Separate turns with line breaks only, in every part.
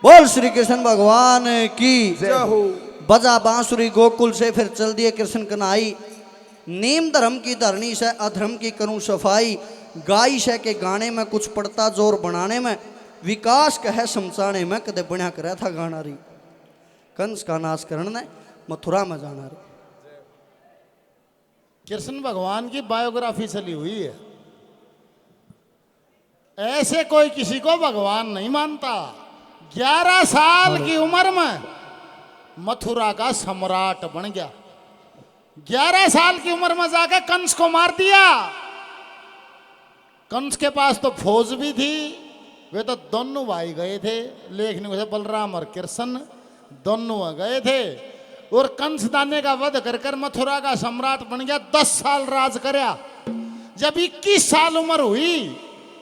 बोल श्री कृष्ण भगवान की
जय हो।
बजा बांसुरी गोकुल से फिर चल दिए कृष्ण कन्हई। नीम धर्म की धरनी से अधर्म की करूं सफाई। गाई से के गाने में कुछ पड़ता जोर बनाने में। विकास कहे समझाने में कदे बढ़िया करा था गाना री। कंस का नाश करने ने मथुरा में जाना री।
कृष्ण भगवान की बायोग्राफी चली हुई है। ऐसे कोई किसी को भगवान नहीं मानता। 11 साल की उम्र में मथुरा का सम्राट बन गया। 11 साल की उम्र में जाकर कंस को मार दिया। कंस के पास तो फौज भी थी। वे तो दोनों भाई गए थे, लेखनी से बलराम और कृष्ण दोनों गए थे। और कंस दाने का वध कर कर मथुरा का सम्राट बन गया। 10 साल राज करया। जब 21 साल उम्र हुई,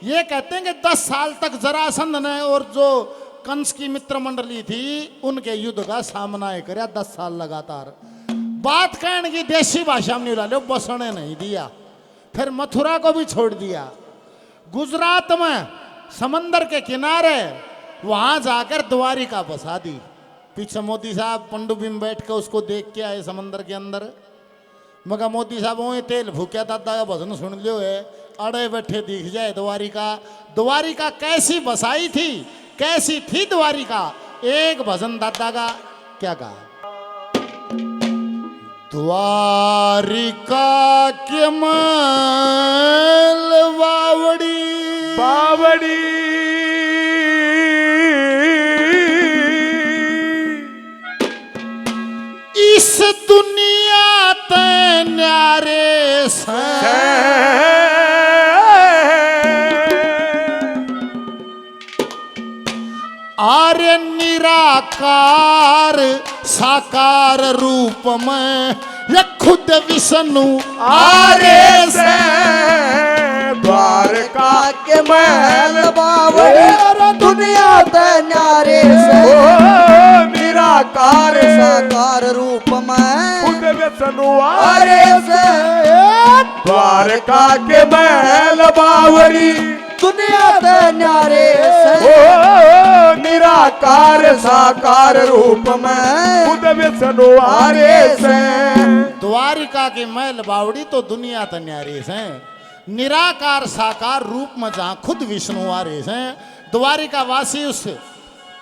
ये कहते हैं कि 10 साल तक जरासंध ने और जो कंस की मित्र मंडली थी उनके युद्ध का सामना करया। 10 साल लगातार बात कहने की देसी भाषा में नहीं लो, बसने नहीं दिया। फिर मथुरा को भी छोड़ दिया। गुजरात में समंदर के किनारे वहां जाकर द्वारिका बसा दी। पीछे मोदी साहब पंडुबी में बैठ के उसको देख के आए समंदर के अंदर। मगर मोदी साहब वही तेल भूखा दादा का भजन सुन लियो है, अड़े बैठे दिख जाए द्वारिका। द्वारिका कैसी बसाई थी, कैसी थी द्वारिका। एक भजन दादा का क्या कहा, द्वारिका के महल बावड़ी
बावड़ी
इस दुनिया ते न्यारे से आर्य निराकार साकार रूप में ये खुद विष्णु आर्य से।
द्वारका
के महल बावड़ी दुनिया ते न्यारे से
निराकार
साकार रूप में
खुद विष्णुआरे
से
द्वारका के महल बावड़ी
दुनिया ते न्यारे से
निराकार साकार रूप में खुद विष्णुआरे से।
द्वारिका के महल बावड़ी तो दुनिया त न्यारे से। निराकार साकार रूप में जहां खुद विष्णु आरे से। द्वारिका वासी उस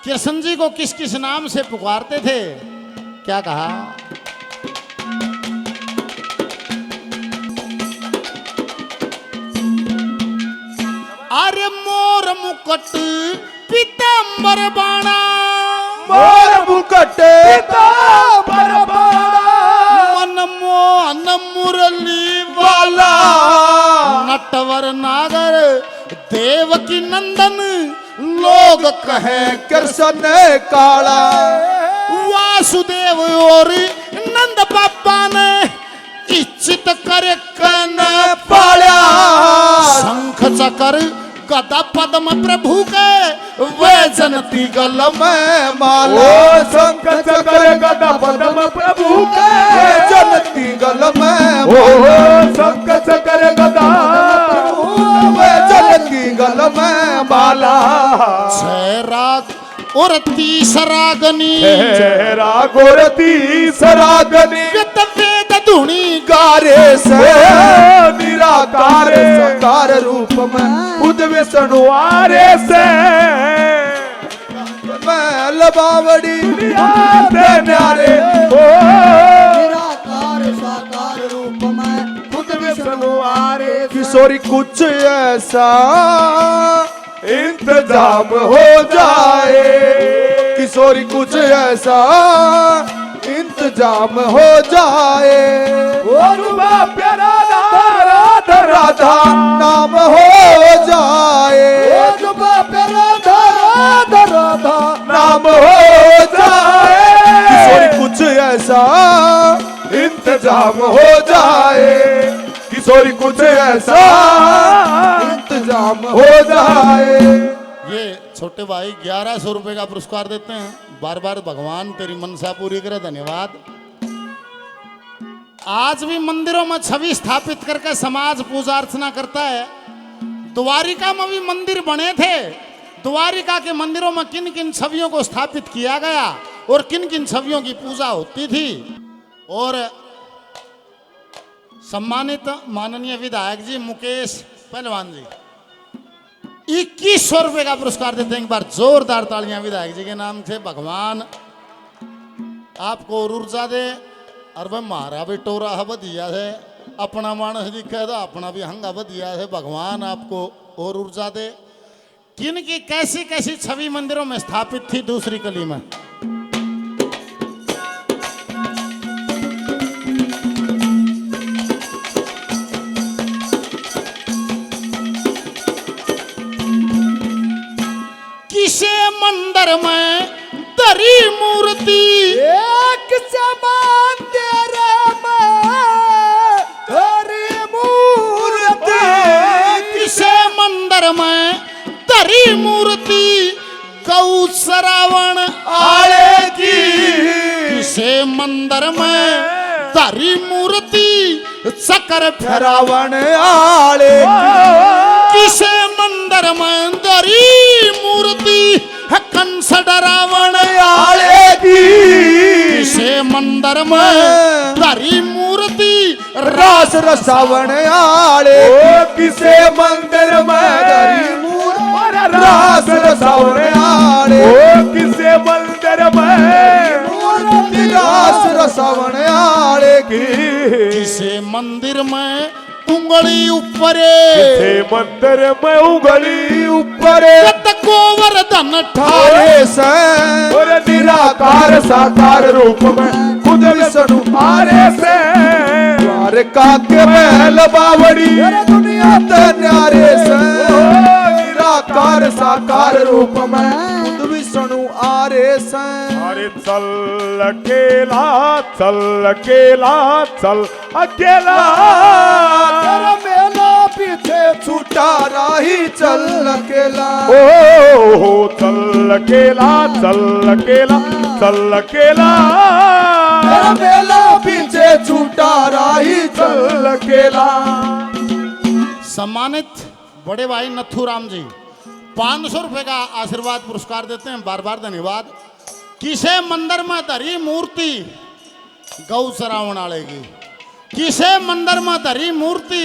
कृष्ण जी को किस किस नाम से पुकारते थे, क्या कहा, अरे मोर मुकुट पीतांबर बाणा,
मोर मुकुट पीतांबर बाणा,
मन मोहन मुरली
वाला,
नटवर नागर देवकी नंदन लोग कहे
कृष्ण काला।
वासुदेव और नंद पापा ने इच्छित कर कन
पाला।
शंख चकर गदा पद्म प्रभु के वे जनती गल में माला।
शंख चक्र गदा पद्म प्रभु के जनती गल में। शंख चक्र गदा वे जनती गल में माला।
छह राग और तीसरा गनी,
राग और तीसरा गनी
वेद धुनी
गारे से निराकार साकार रूप में खुद विष्णुआरे से। महल बावड़ी न्यारे
निराकार साकार रूप में खुद
विष्णुआरे। किशोरी कुछ ऐसा इंतजाम हो जाए, किशोरी कुछ ऐसा इंतजाम हो जाए। प्यारा राधा राधा नाम हो जाए। राधा राधा नाम हो जाए। किशोरी कुछ ऐसा इंतजाम हो जाए, किशोरी कुछ ऐसा इंतजाम हो जाए।
ये छोटे भाई 1100 रुपए का पुरस्कार देते हैं। बार बार भगवान तेरी मनसा पूरी करे, धन्यवाद। आज भी मंदिरों में छवि स्थापित करके समाज पूजा अर्चना करता है। द्वारिका में भी मंदिर बने थे। द्वारिका के मंदिरों में किन किन छवियों को स्थापित किया गया और किन किन छवियों की पूजा होती थी। और सम्मानित माननीय विधायक जी मुकेश पहलवान जी 2100 रुपए का पुरस्कार देते हैं। एक बार जोरदार तालियां विधायक जी के नाम से। भगवान आपको और ऊर्जा दे। और वह मारा भी टोरा है बधिया है, अपना मानस दिखे तो अपना भी हंगा बधिया है। भगवान आपको और ऊर्जा दे। किन की कैसी कैसी छवि मंदिरों में स्थापित थी दूसरी कली में। किसे मंदिर में धरी मूर्ति
एक समान तेरे हरी मूर्ति।
किसे मंदिर में धरी मूर्ति गौ श्रावण
आले की।
किसे मंदिर में धरी मूर्ति चक्र
रावण आले
किसे मंदिर में धरी मूर्ति है कंस रावण
आले की।
किसे मंदिर में धरी मूर्ति
रास रसावण आले। किसे मंदिर में धरी मूर्ति रास रसावण आले। किसे मंदिर में मूर्ति रास रसावण आले की।
किसे मंदिर में उंगली ऊपर
मंदिर में उंगली ऊपर
गोवर्धन
ठारे से और निराकार साकार रूप में खुद विष्णु आरे से। द्वारका के महल बावड़ी दुनिया ते न्यारे से निराकार साकार रूप में खुद विष्णु आरे से। अरे चल अकेला तेरा मेला पीछे छूटा राही चल अकेला। ओ चल अकेला तेरा मेला पीछे छूटा राही चल अकेला।
सम्मानित बड़े भाई नथुराम जी 500 रुपए का आशीर्वाद पुरस्कार देते हैं। बार बार धन्यवाद। किसे मंदिर में धरी मूर्ति गौ श्रावण आले की। किसे मंदिर में धरी मूर्ति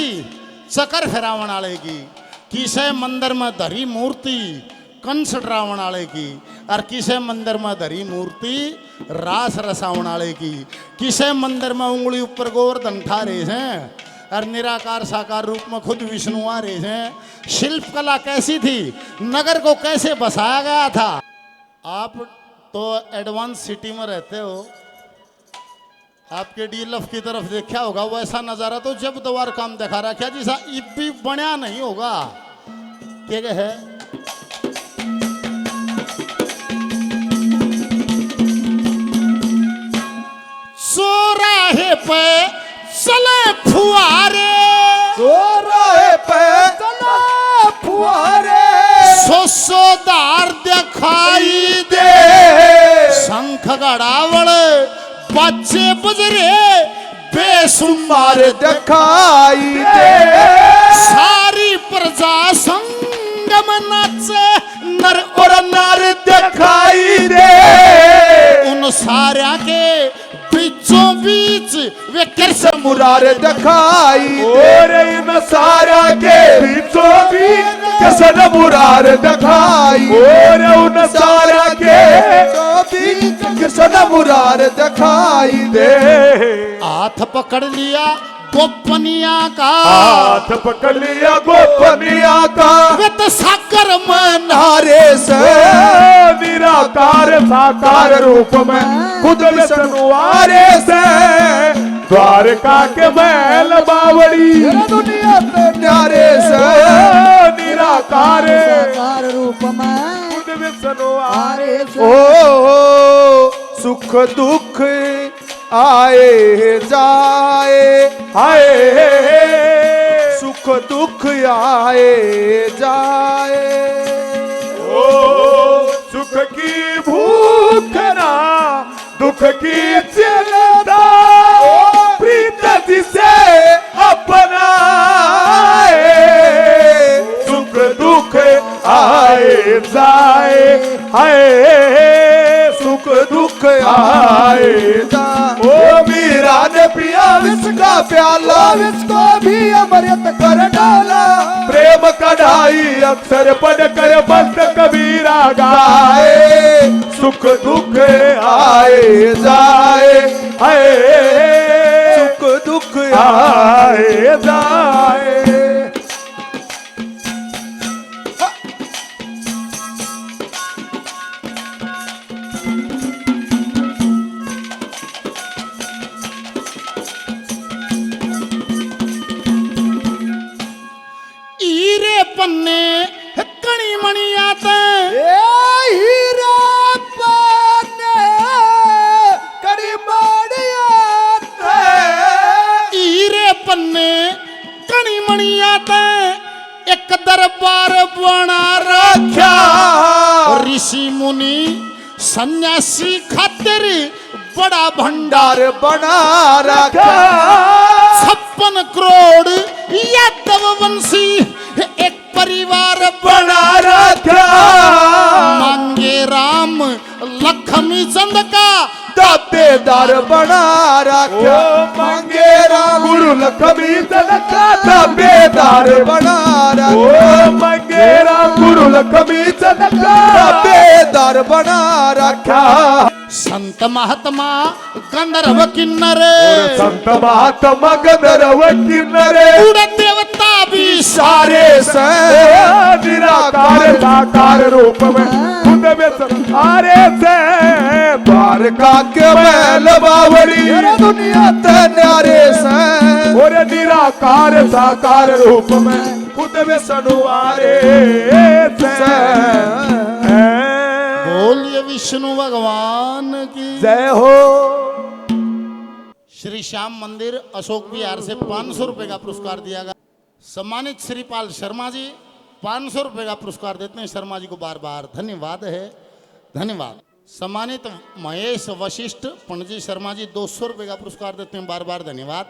चक्र फेरावण आले की। किसे मंदिर में धरी मूर्ति कंस रावण आले की। और किसे मंदिर में धरी मूर्ति रास रसावण आले की। किसे मंदिर में उंगली ऊपर गोवर्धन ठारे हैं और निराकार साकार रूप में खुद विष्णु आ रहे हैं। शिल्प कला कैसी थी, नगर को कैसे बसाया गया था। आप तो एडवांस सिटी में रहते हो, आपके डीएलएफ की तरफ देखा होगा वैसा नजारा तो जब दोबार काम दिखा रहा क्या जैसा इब भी बना नहीं होगा। क्या है चौराहे पे चले फुआरे।
चौराहे पे चले फुआरे।
सोदार दिखाई दे शंख गड़ावड़ बच्चे बजरे बेसुमार
दिखाई दे।
सारी प्रजा संगम नाचे नर
और नर दिखाई दे।
उन सारा के बीचों बीच वे कृष्ण
मुरार दिखाई और इन सारा के बीचों बीच कृष्ण मुरार दिखाई और उन सारा के बीच कृष्ण मुरार दिखाई दे।
हाथ पकड़ लिया गोपनिया का।
हाथ पकड़ लिया गोपनिया का।
वे तो साकर मन
नारे से निराकार साकार रूप में खुद विष्णु आरे से। द्वारका के महल बावड़ी दुनिया ते न्यारे से निराकार साकार रूप में खुद विष्णु आरे से। ओ सुख दुख आए जाए आए सुख दुख आए जाए। ओ सुख की भूख ना दुख की चिंता प्रीत जिसे अपनाए। सुख दुख आए जाए, हाय सुख दुख आए जाए। ओ मीरा ने पिया विष का प्याला, विष को भी अमृत कर डाला। प्रेम कढ़ाई अक्सर पढ़ कर बंद कबीरा गाए, सुख दुख आए जाए, हाय सुख दुख आए जाए।
हीरे पन्ने कणी मणि आते,
हीरा पन्ने कड़ी माड़िया,
हीरे पन्ने कणी मणि आते। एक दरबार बना रखा, ऋषि मुनि सन्यासी खातिर बड़ा भंडार
बना रखा।
56 करोड़ यादव वंशी एक परिवार
बना रखा।
मांगे राम लक्ष्मी चंद का
दावेदार बना रखा। मांगे राम गुरु लक्ष्मी चंद का दावेदार बना रखा। मांगे राम गुरु लक्ष्मी चंद का दावेदार बना रखा।
संत महात्मा गंधर्व किन्नरे,
संत महात्मा गंधर्व किन्नरे,
पूरे देवता भी
सारे से निराकार साकार रूप में खुद में सारे से। द्वारका के बैल बावड़ी दुनिया ते न्यारे से, और निराकार साकार रूप में खुद में सनुवारे से।
बोलिए विष्णु भगवान की
जय हो।
श्री श्याम मंदिर अशोक विहार से 500 रुपए का पुरस्कार दिया गया। सम्मानित श्रीपाल शर्मा जी 500 रुपए का पुरस्कार देते हैं। शर्मा जी को बार बार धन्यवाद है, धन्यवाद। सम्मानित महेश वशिष्ठ पणजी शर्मा जी 200 रुपए का पुरस्कार देते हैं, बार बार धन्यवाद।